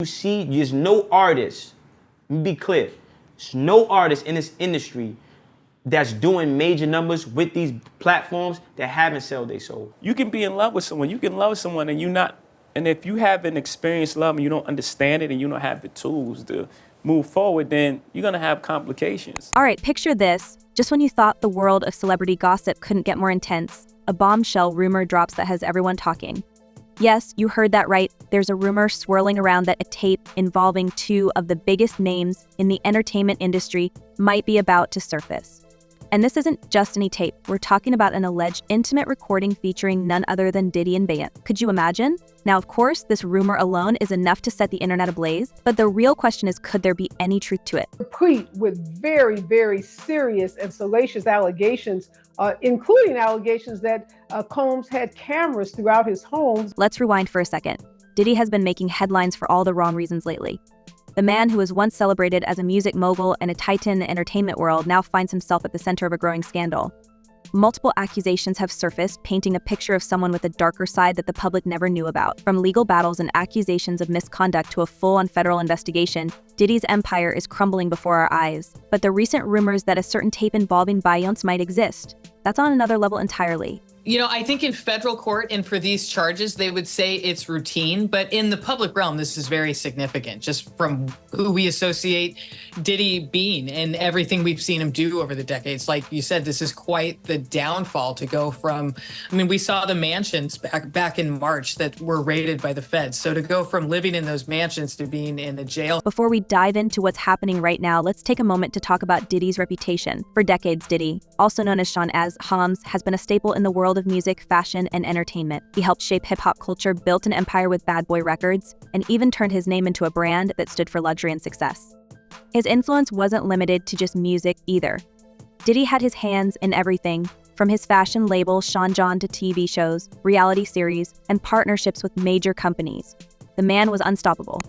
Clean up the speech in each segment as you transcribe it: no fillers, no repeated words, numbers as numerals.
You see, there's no artist, let me be clear, there's no artist in this industry that's doing major numbers with these platforms that haven't sold their soul. You can be in love with someone, you can love someone and if you haven't experienced love and you don't understand it and you don't have the tools to move forward, then you're gonna have complications. All right, picture this. Just when you thought the world of celebrity gossip couldn't get more intense, a bombshell rumor drops that has everyone talking. Yes, you heard that right. There's a rumor swirling around that a tape involving two of the biggest names in the entertainment industry might be about to surface. And this isn't just any tape. We're talking about an alleged intimate recording featuring none other than Diddy and Beyonce. Could you imagine? Now, of course, this rumor alone is enough to set the internet ablaze, but the real question is, could there be any truth to it? Replete with very, very serious and salacious allegations, including allegations that Combs had cameras throughout his home. Let's rewind for a second. Diddy has been making headlines for all the wrong reasons lately. The man who was once celebrated as a music mogul and a titan in the entertainment world now finds himself at the center of a growing scandal. Multiple accusations have surfaced, painting a picture of someone with a darker side that the public never knew about. From legal battles and accusations of misconduct to a full-on federal investigation, Diddy's empire is crumbling before our eyes. But the recent rumors that a certain tape involving Beyonce might exist, that's on another level entirely. You know, I think in federal court and for these charges, they would say it's routine, but in the public realm, this is very significant, just from who we associate Diddy being and everything we've seen him do over the decades. Like you said, this is quite the downfall to go from, I mean, we saw the mansions back in March that were raided by the feds. So to go from living in those mansions to being in a jail. Before we dive into what's happening right now, let's take a moment to talk about Diddy's reputation. For decades, Diddy, also known as Sean as Hams, has been a staple in the world of music, fashion, and entertainment. He helped shape hip-hop culture, built an empire with Bad Boy Records, and even turned his name into a brand that stood for luxury and success. His influence wasn't limited to just music either. Diddy had his hands in everything, from his fashion label Sean John to TV shows, reality series, and partnerships with major companies. The man was unstoppable.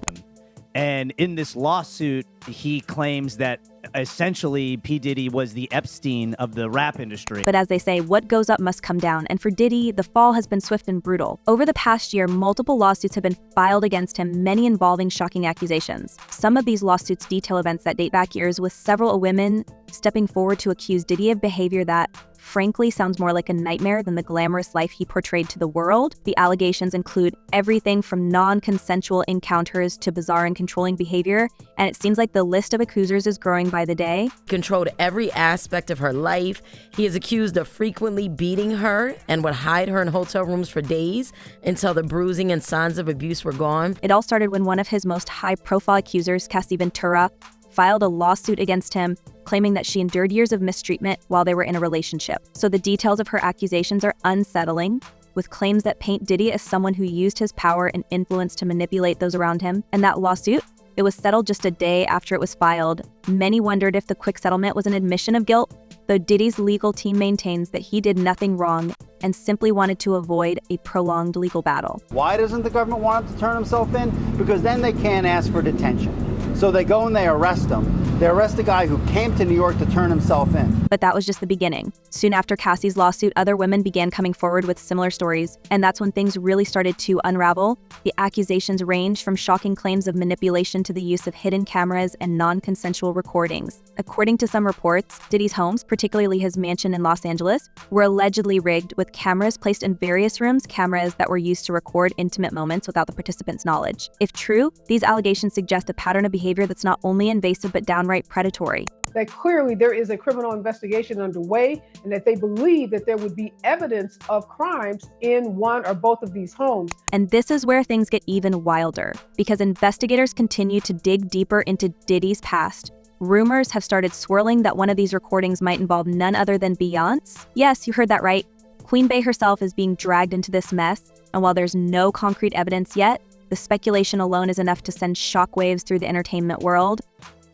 And in this lawsuit, he claims that essentially P. Diddy was the Epstein of the rap industry. But as they say, what goes up must come down. And for Diddy, the fall has been swift and brutal. Over the past year, multiple lawsuits have been filed against him, many involving shocking accusations. Some of these lawsuits detail events that date back years, with several women stepping forward to accuse Diddy of behavior that, frankly, sounds more like a nightmare than the glamorous life he portrayed to the world. The allegations include everything from non-consensual encounters to bizarre and controlling behavior, and it seems like the list of accusers is growing by the day. Controlled every aspect of her life. He is accused of frequently beating her and would hide her in hotel rooms for days until the bruising and signs of abuse were gone. It all started when one of his most high-profile accusers, Cassie Ventura, filed a lawsuit against him, claiming that she endured years of mistreatment while they were in a relationship. So the details of her accusations are unsettling, with claims that paint Diddy as someone who used his power and influence to manipulate those around him. And that lawsuit, it was settled just a day after it was filed. Many wondered if the quick settlement was an admission of guilt, though Diddy's legal team maintains that he did nothing wrong and simply wanted to avoid a prolonged legal battle. Why doesn't the government want him to turn himself in? Because then they can't ask for detention. So they go and they arrest him. They arrest a guy who came to New York to turn himself in. But that was just the beginning. Soon after Cassie's lawsuit, other women began coming forward with similar stories, and that's when things really started to unravel. The accusations ranged from shocking claims of manipulation to the use of hidden cameras and non-consensual recordings. According to some reports, Diddy's homes, particularly his mansion in Los Angeles, were allegedly rigged with cameras placed in various rooms, cameras that were used to record intimate moments without the participants' knowledge. If true, these allegations suggest a pattern of behavior that's not only invasive but downright predatory. That clearly there is a criminal investigation underway and that they believe that there would be evidence of crimes in one or both of these homes. And this is where things get even wilder, because investigators continue to dig deeper into Diddy's past. Rumors have started swirling that one of these recordings might involve none other than Beyonce. Yes, you heard that right. Queen Bey herself is being dragged into this mess, and while there's no concrete evidence yet, the speculation alone is enough to send shockwaves through the entertainment world.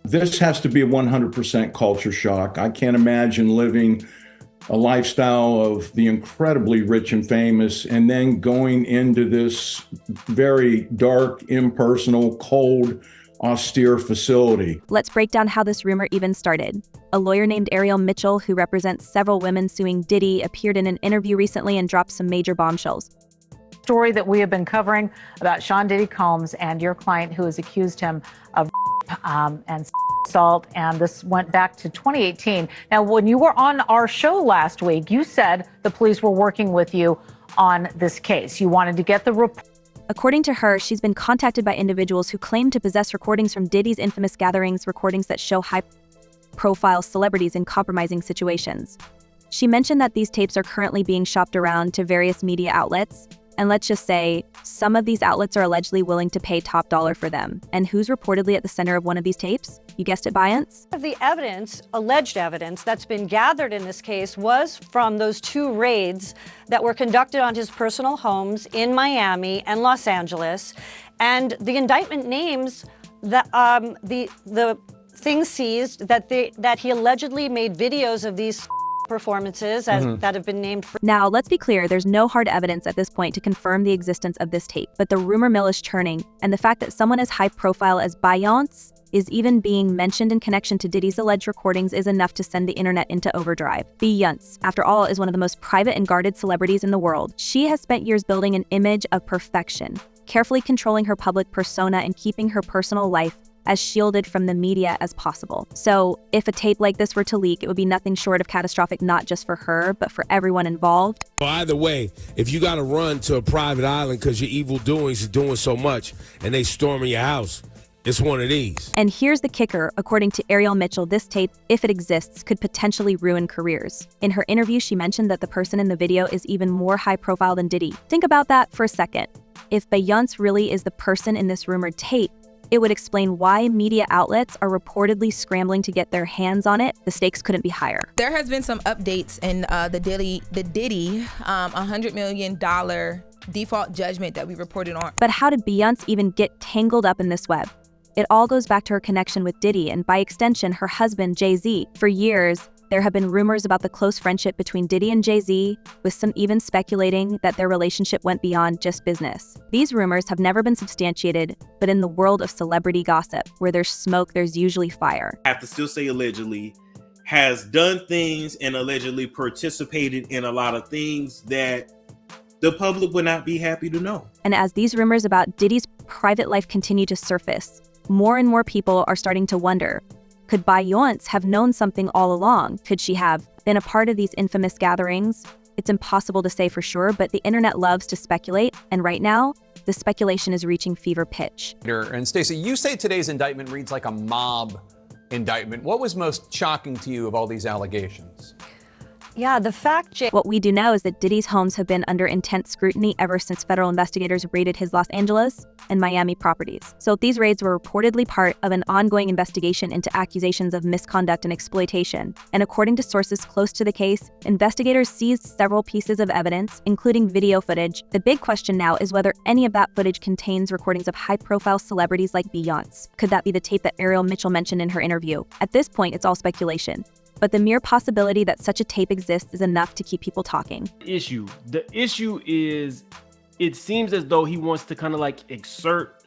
This has to be a 100% culture shock. I can't imagine living a lifestyle of the incredibly rich and famous and then going into this very dark, impersonal, cold, austere facility. Let's break down how this rumor even started. A lawyer named Ariel Mitchell, who represents several women suing Diddy, appeared in an interview recently and dropped some major bombshells. Story that we have been covering about Sean Diddy Combs and your client who has accused him of and assault, and this went back to 2018. Now, when you were on our show last week, you said the police were working with you on this case. You wanted to get the report. According to her, she's been contacted by individuals who claim to possess recordings from Diddy's infamous gatherings, recordings that show high-profile celebrities in compromising situations. She mentioned that these tapes are currently being shopped around to various media outlets, and let's just say, some of these outlets are allegedly willing to pay top dollar for them. And who's reportedly at the center of one of these tapes? You guessed it, Beyonce? Of the evidence, alleged evidence, that's been gathered in this case was from those 2 raids that were conducted on his personal homes in Miami and Los Angeles. And the indictment names the things seized that he allegedly made videos of these performances that have been named. Now, let's be clear, there's no hard evidence at this point to confirm the existence of this tape, but the rumor mill is churning, and the fact that someone as high profile as Beyonce is even being mentioned in connection to Diddy's alleged recordings is enough to send the internet into overdrive. Beyonce, after all, is one of the most private and guarded celebrities in the world. She has spent years building an image of perfection, carefully controlling her public persona and keeping her personal life as shielded from the media as possible. So if a tape like this were to leak, it would be nothing short of catastrophic, not just for her, but for everyone involved. Either way, if you gotta run to a private island because your evil doings is doing so much and they storming your house, it's one of these. And here's the kicker. According to Ariel Mitchell, this tape, if it exists, could potentially ruin careers. In her interview, she mentioned that the person in the video is even more high profile than Diddy. Think about that for a second. If Beyonce really is the person in this rumored tape, it would explain why media outlets are reportedly scrambling to get their hands on it. The stakes couldn't be higher. There has been some updates in the Diddy $100 million default judgment that we reported on. But how did Beyonce even get tangled up in this web? It all goes back to her connection with Diddy and, by extension, her husband, Jay-Z. For years, there have been rumors about the close friendship between Diddy and Jay-Z, with some even speculating that their relationship went beyond just business. These rumors have never been substantiated, but in the world of celebrity gossip, where there's smoke, there's usually fire. I have to still say allegedly, has done things and allegedly participated in a lot of things that the public would not be happy to know. And as these rumors about Diddy's private life continue to surface, more and more people are starting to wonder, could Beyonce have known something all along? Could she have been a part of these infamous gatherings? It's impossible to say for sure, but the internet loves to speculate, and right now, the speculation is reaching fever pitch. And Stacey, you say today's indictment reads like a mob indictment. What was most shocking to you of all these allegations? Yeah, the fact, What we do know is that Diddy's homes have been under intense scrutiny ever since federal investigators raided his Los Angeles and Miami properties. So these raids were reportedly part of an ongoing investigation into accusations of misconduct and exploitation. And according to sources close to the case, investigators seized several pieces of evidence, including video footage. The big question now is whether any of that footage contains recordings of high-profile celebrities like Beyonce. Could that be the tape that Ariel Mitchell mentioned in her interview? At this point, it's all speculation. But the mere possibility that such a tape exists is enough to keep people talking. The issue is, it seems as though he wants to kind of like exert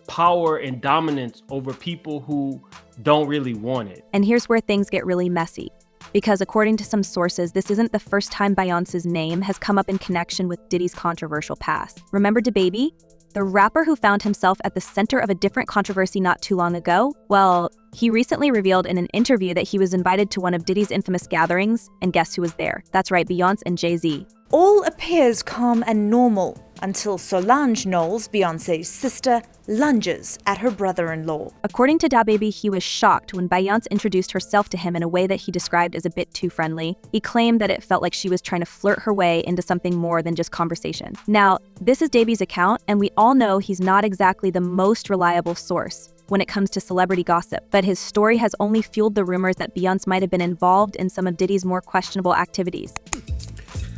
power and dominance over people who don't really want it. And here's where things get really messy. Because according to some sources, this isn't the first time Beyonce's name has come up in connection with Diddy's controversial past. Remember DaBaby? The rapper who found himself at the center of a different controversy not too long ago? Well, he recently revealed in an interview that he was invited to one of Diddy's infamous gatherings, and guess who was there? That's right, Beyonce and Jay-Z. All appears calm and normal until Solange Knowles, Beyonce's sister, lunges at her brother-in-law. According to DaBaby, he was shocked when Beyonce introduced herself to him in a way that he described as a bit too friendly. He claimed that it felt like she was trying to flirt her way into something more than just conversation. Now, this is DaBaby's account, and we all know he's not exactly the most reliable source when it comes to celebrity gossip, but his story has only fueled the rumors that Beyonce might have been involved in some of Diddy's more questionable activities.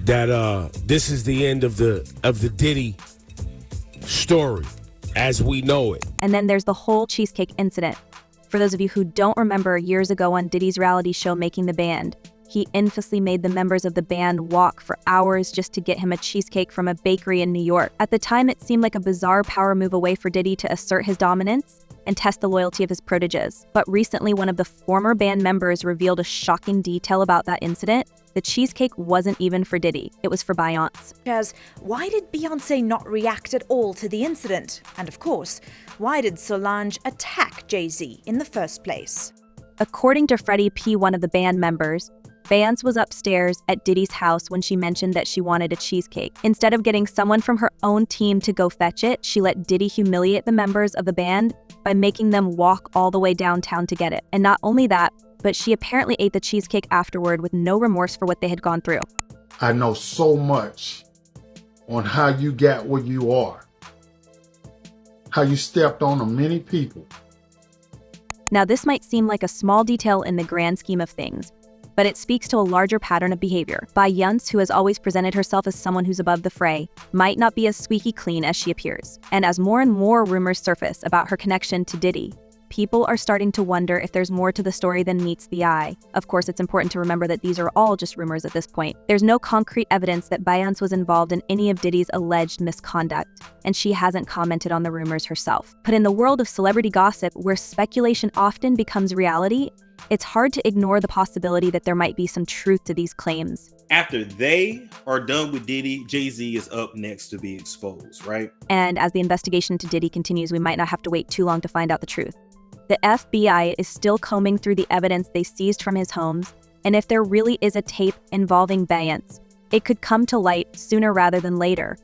That this is the end of the Diddy story as we know it. And then there's the whole cheesecake incident. For those of you who don't remember, years ago on Diddy's reality show Making the Band, he infamously made the members of the band walk for hours just to get him a cheesecake from a bakery in New York. At the time, it seemed like a bizarre power move away for Diddy to assert his dominance, and test the loyalty of his proteges. But recently, one of the former band members revealed a shocking detail about that incident. The cheesecake wasn't even for Diddy, it was for Beyonce. As why did Beyonce not react at all to the incident? And of course, why did Solange attack Jay-Z in the first place? According to Freddie P., one of the band members, Beyonce was upstairs at Diddy's house when she mentioned that she wanted a cheesecake. Instead of getting someone from her own team to go fetch it, she let Diddy humiliate the members of the band by making them walk all the way downtown to get it. And not only that, but she apparently ate the cheesecake afterward with no remorse for what they had gone through. I know so much on how you got where you are, how you stepped on many people. Now, this might seem like a small detail in the grand scheme of things, but it speaks to a larger pattern of behavior. Beyonce, who has always presented herself as someone who's above the fray, might not be as squeaky clean as she appears. And as more and more rumors surface about her connection to Diddy, people are starting to wonder if there's more to the story than meets the eye. Of course, it's important to remember that these are all just rumors at this point. There's no concrete evidence that Beyonce was involved in any of Diddy's alleged misconduct, and she hasn't commented on the rumors herself. But in the world of celebrity gossip, where speculation often becomes reality, it's hard to ignore the possibility that there might be some truth to these claims. After they are done with Diddy, Jay-Z is up next to be exposed, right? And as the investigation to Diddy continues, we might not have to wait too long to find out the truth. The FBI is still combing through the evidence they seized from his homes, and if there really is a tape involving Beyonce, it could come to light sooner rather than later.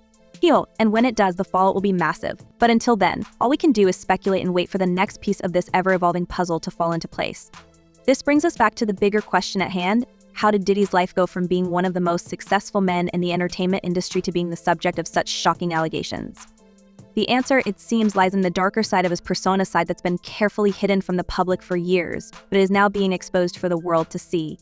And when it does, the fallout will be massive. But until then, all we can do is speculate and wait for the next piece of this ever-evolving puzzle to fall into place. This brings us back to the bigger question at hand. How did Diddy's life go from being one of the most successful men in the entertainment industry to being the subject of such shocking allegations? The answer, it seems, lies in the darker side of his persona side that's been carefully hidden from the public for years, but is now being exposed for the world to see.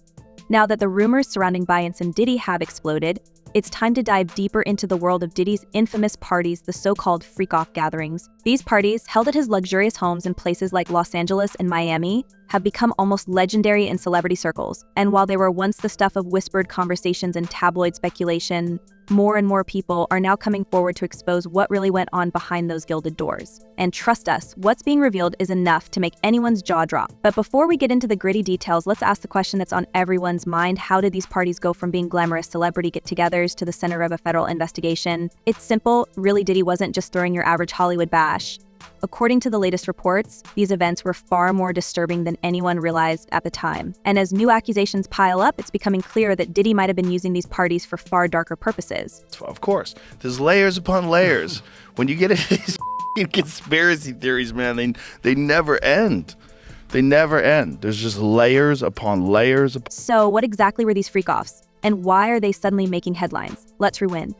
Now that the rumors surrounding Beyonce and Diddy have exploded, it's time to dive deeper into the world of Diddy's infamous parties, the so-called freak-off gatherings. These parties, held at his luxurious homes in places like Los Angeles and Miami, have become almost legendary in celebrity circles. And while they were once the stuff of whispered conversations and tabloid speculation, more and more people are now coming forward to expose what really went on behind those gilded doors. And trust us, what's being revealed is enough to make anyone's jaw drop. But before we get into the gritty details, let's ask the question that's on everyone's mind. How did these parties go from being glamorous celebrity get-togethers to the center of a federal investigation? It's simple. Really, Diddy wasn't just throwing your average Hollywood bash. According to the latest reports, these events were far more disturbing than anyone realized at the time. And as new accusations pile up, it's becoming clear that Diddy might have been using these parties for far darker purposes. Of course, there's layers upon layers. When you get into these conspiracy theories, man, they never end. They never end. There's just layers upon layers. So what exactly were these freak-offs? And why are they suddenly making headlines? Let's rewind.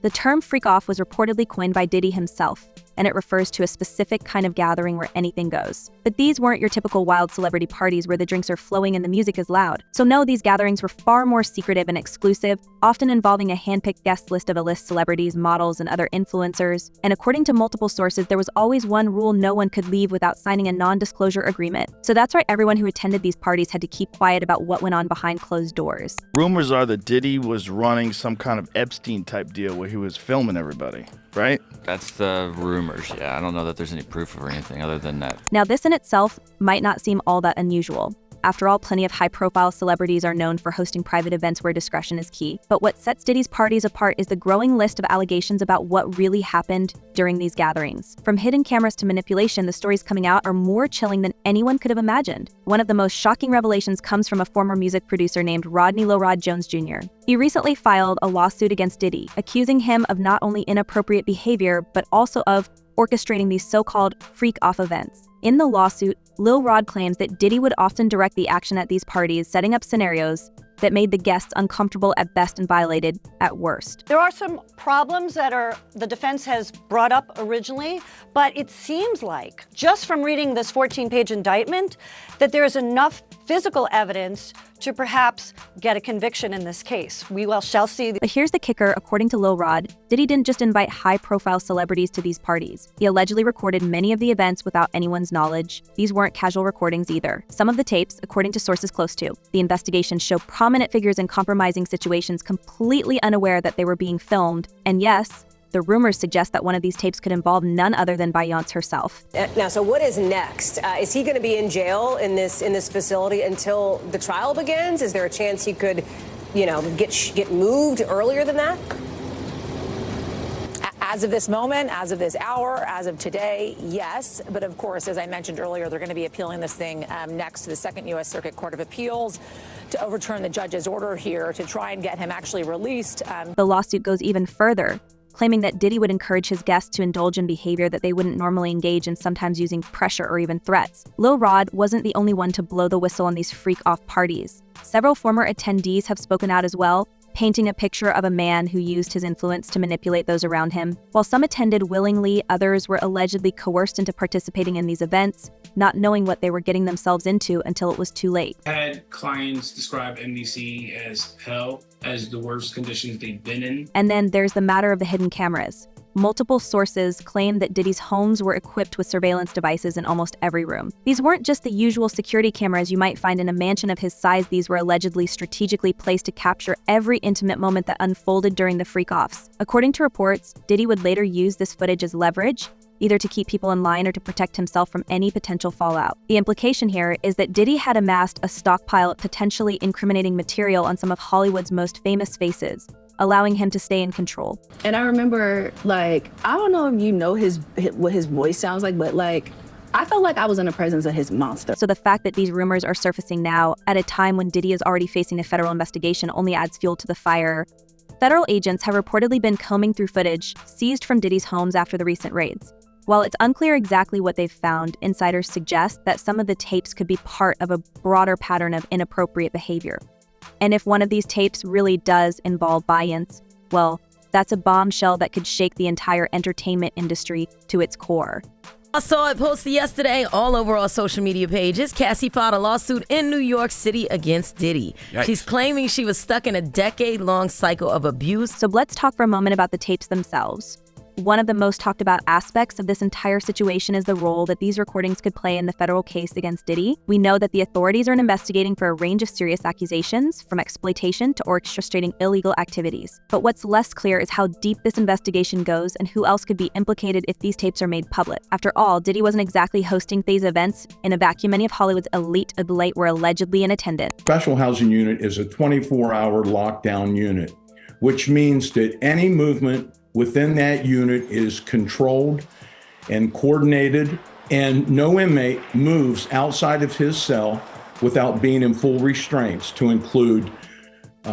The term freak-off was reportedly coined by Diddy himself, and it refers to a specific kind of gathering where anything goes. But these weren't your typical wild celebrity parties where the drinks are flowing and the music is loud. So no, these gatherings were far more secretive and exclusive, often involving a handpicked guest list of A-list celebrities, models, and other influencers. And according to multiple sources, there was always one rule: no one could leave without signing a non-disclosure agreement. So that's why everyone who attended these parties had to keep quiet about what went on behind closed doors. Rumors are that Diddy was running some kind of Epstein-type deal where he was filming everybody, right? That's the rumors, yeah. I don't know that there's any proof or anything other than that. Now, this in itself might not seem all that unusual. After all, plenty of high-profile celebrities are known for hosting private events where discretion is key. But what sets Diddy's parties apart is the growing list of allegations about what really happened during these gatherings. From hidden cameras to manipulation, the stories coming out are more chilling than anyone could have imagined. One of the most shocking revelations comes from a former music producer named Rodney Low Rod Jones Jr. He recently filed a lawsuit against Diddy, accusing him of not only inappropriate behavior, but also of orchestrating these so-called freak-off events. In the lawsuit, Lil Rod claims that Diddy would often direct the action at these parties, setting up scenarios that made the guests uncomfortable at best and violated at worst. There are some problems that the defense has brought up originally, but it seems like, just from reading this 14-page indictment, that there is enough physical evidence to perhaps get a conviction in this case. We shall see. But here's the kicker. According to Lil Rod, Diddy didn't just invite high-profile celebrities to these parties. He allegedly recorded many of the events without anyone's knowledge. These weren't casual recordings either. Some of the tapes, according to sources close to the investigation, show prominent figures in compromising situations completely unaware that they were being filmed. And yes, The rumors suggest that one of these tapes could involve none other than Beyonce herself. Now, so what is next? Is he going to be in jail in this facility until the trial begins? Is there a chance he could, get moved earlier than that? As of this moment, as of this hour, as of today, yes. But of course, as I mentioned earlier, they're going to be appealing this thing next to the Second U.S. Circuit Court of Appeals to overturn the judge's order here to try and get him actually released. The lawsuit goes even further, claiming that Diddy would encourage his guests to indulge in behavior that they wouldn't normally engage in, sometimes using pressure or even threats. Lil Rod wasn't the only one to blow the whistle on these freak-off parties. Several former attendees have spoken out as well, painting a picture of a man who used his influence to manipulate those around him. While some attended willingly, others were allegedly coerced into participating in these events, not knowing what they were getting themselves into until it was too late. I had clients describe MDC as hell, as the worst conditions they've been in. And then there's the matter of the hidden cameras. Multiple sources claim that Diddy's homes were equipped with surveillance devices in almost every room. These weren't just the usual security cameras you might find in a mansion of his size. These were allegedly strategically placed to capture every intimate moment that unfolded during the freak-offs. According to reports, Diddy would later use this footage as leverage, either to keep people in line or to protect himself from any potential fallout. The implication here is that Diddy had amassed a stockpile of potentially incriminating material on some of Hollywood's most famous faces, allowing him to stay in control. And I remember, I don't know if you know what his voice sounds like, but I felt like I was in the presence of his monster. So the fact that these rumors are surfacing now, at a time when Diddy is already facing a federal investigation, only adds fuel to the fire. Federal agents have reportedly been combing through footage seized from Diddy's homes after the recent raids. While it's unclear exactly what they've found, insiders suggest that some of the tapes could be part of a broader pattern of inappropriate behavior. And if one of these tapes really does involve Beyonce, well, that's a bombshell that could shake the entire entertainment industry to its core. I saw it posted yesterday all over our social media pages. Cassie filed a lawsuit in New York City against Diddy. Yikes. She's claiming she was stuck in a decade-long cycle of abuse. So let's talk for a moment about the tapes themselves. One of the most talked about aspects of this entire situation is the role that these recordings could play in the federal case against Diddy. We know that the authorities are investigating for a range of serious accusations, from exploitation to orchestrating illegal activities. But what's less clear is how deep this investigation goes and who else could be implicated if these tapes are made public. After all, Diddy wasn't exactly hosting these events in a vacuum. Many of Hollywood's elite of the late were allegedly in attendance. Special housing unit is a 24-hour lockdown unit, which means that any movement within that unit is controlled and coordinated, and no inmate moves outside of his cell without being in full restraints, to include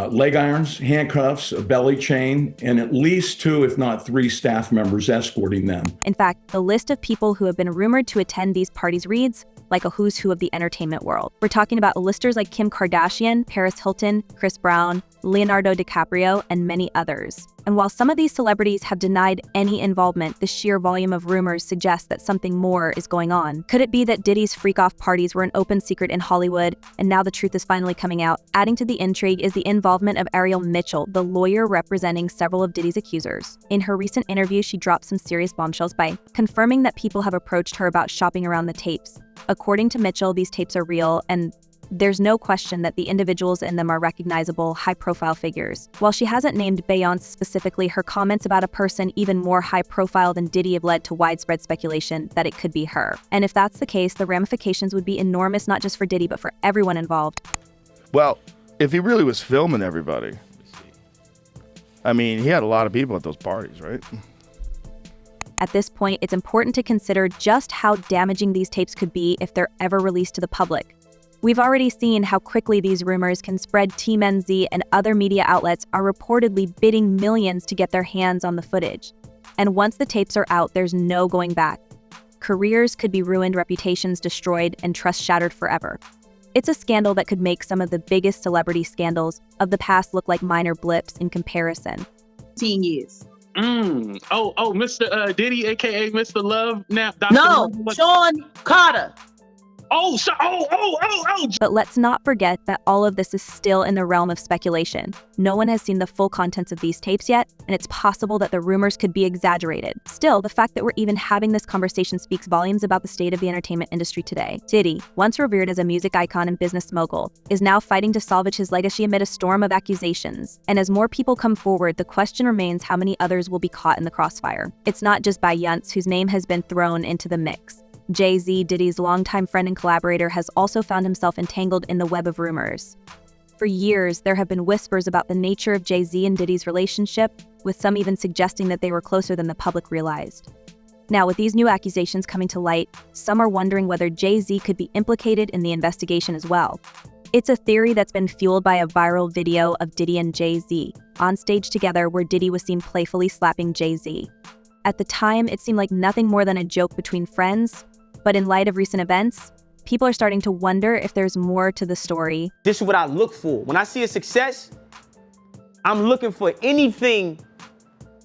leg irons, handcuffs, a belly chain, and at least 2, if not 3 staff members escorting them. In fact, the list of people who have been rumored to attend these parties reads like a who's who of the entertainment world. We're talking about listers like Kim Kardashian, Paris Hilton, Chris Brown, Leonardo DiCaprio, and many others. And while some of these celebrities have denied any involvement, the sheer volume of rumors suggests that something more is going on. Could it be that Diddy's freak-off parties were an open secret in Hollywood, and now the truth is finally coming out? Adding to the intrigue is the involvement of Ariel Mitchell, the lawyer representing several of Diddy's accusers. In her recent interview, she dropped some serious bombshells by confirming that people have approached her about shopping around the tapes. According to Mitchell, these tapes are real, and there's no question that the individuals in them are recognizable, high-profile figures. While she hasn't named Beyonce specifically, her comments about a person even more high-profile than Diddy have led to widespread speculation that it could be her. And if that's the case, the ramifications would be enormous, not just for Diddy, but for everyone involved. Well, if he really was filming everybody, I mean, he had a lot of people at those parties, right? At this point, it's important to consider just how damaging these tapes could be if they're ever released to the public. We've already seen how quickly these rumors can spread. TMZ and other media outlets are reportedly bidding millions to get their hands on the footage. And once the tapes are out, there's no going back. Careers could be ruined, reputations destroyed, and trust shattered forever. It's a scandal that could make some of the biggest celebrity scandals of the past look like minor blips in comparison. 10 years. Mr. Diddy, aka Mr. Love. Now, Dr. No, Love, Sean Carter. But let's not forget that all of this is still in the realm of speculation. No one has seen the full contents of these tapes yet, and it's possible that the rumors could be exaggerated. Still, the fact that we're even having this conversation speaks volumes about the state of the entertainment industry today. Diddy, once revered as a music icon and business mogul, is now fighting to salvage his legacy amid a storm of accusations. And as more people come forward, the question remains how many others will be caught in the crossfire. It's not just Beyonce whose name has been thrown into the mix. Jay-Z, Diddy's longtime friend and collaborator, has also found himself entangled in the web of rumors. For years, there have been whispers about the nature of Jay-Z and Diddy's relationship, with some even suggesting that they were closer than the public realized. Now, with these new accusations coming to light, some are wondering whether Jay-Z could be implicated in the investigation as well. It's a theory that's been fueled by a viral video of Diddy and Jay-Z on stage together, where Diddy was seen playfully slapping Jay-Z. At the time, it seemed like nothing more than a joke between friends, but in light of recent events, people are starting to wonder if there's more to the story. This is what I look for. When I see a success, I'm looking for anything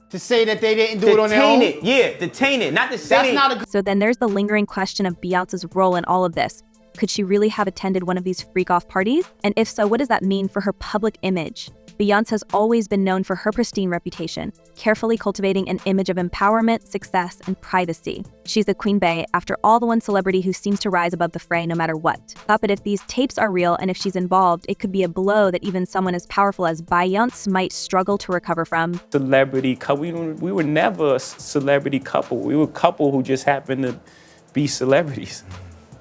to say that they didn't do it on their own? Detain it, not to say So then there's the lingering question of Beyonce's role in all of this. Could she really have attended one of these freak-off parties? And if so, what does that mean for her public image? Beyonce has always been known for her pristine reputation, carefully cultivating an image of empowerment, success, and privacy. She's the Queen Bey, after all, the one celebrity who seems to rise above the fray no matter what. But if these tapes are real and if she's involved, it could be a blow that even someone as powerful as Beyonce might struggle to recover from. Celebrity couple. We were never a celebrity couple. We were a couple who just happened to be celebrities.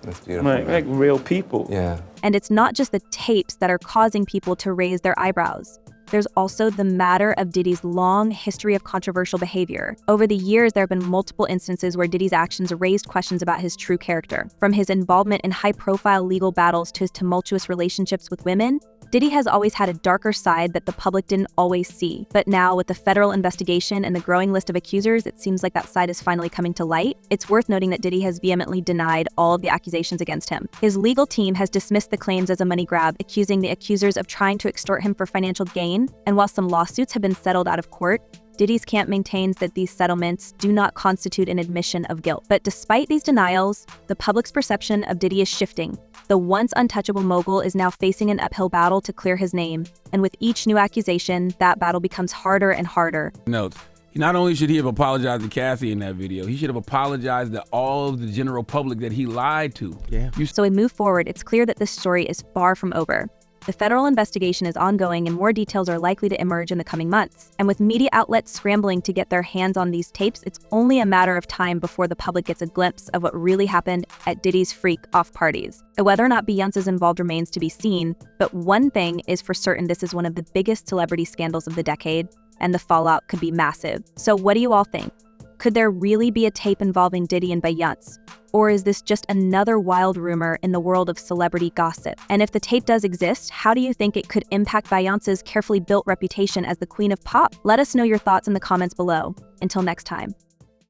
That's beautiful. Like real people. Yeah. And it's not just the tapes that are causing people to raise their eyebrows. There's also the matter of Diddy's long history of controversial behavior. Over the years, there have been multiple instances where Diddy's actions raised questions about his true character. From his involvement in high-profile legal battles to his tumultuous relationships with women, Diddy has always had a darker side that the public didn't always see. But now, with the federal investigation and the growing list of accusers, it seems like that side is finally coming to light. It's worth noting that Diddy has vehemently denied all of the accusations against him. His legal team has dismissed the claims as a money grab, accusing the accusers of trying to extort him for financial gain. And while some lawsuits have been settled out of court, Diddy's camp maintains that these settlements do not constitute an admission of guilt. But despite these denials, the public's perception of Diddy is shifting. The once untouchable mogul is now facing an uphill battle to clear his name, and with each new accusation, that battle becomes harder and harder. Notes. Not only should he have apologized to Kathy in that video, he should have apologized to all of the general public that he lied to. So we move forward, it's clear that this story is far from over. The federal investigation is ongoing and more details are likely to emerge in the coming months. And with media outlets scrambling to get their hands on these tapes, it's only a matter of time before the public gets a glimpse of what really happened at Diddy's freak-off parties. Whether or not Beyonce's involved remains to be seen, but one thing is for certain: this is one of the biggest celebrity scandals of the decade, and the fallout could be massive. So what do you all think? Could there really be a tape involving Diddy and Beyonce? Or is this just another wild rumor in the world of celebrity gossip? And if the tape does exist, how do you think it could impact Beyonce's carefully built reputation as the queen of pop? Let us know your thoughts in the comments below. Until next time.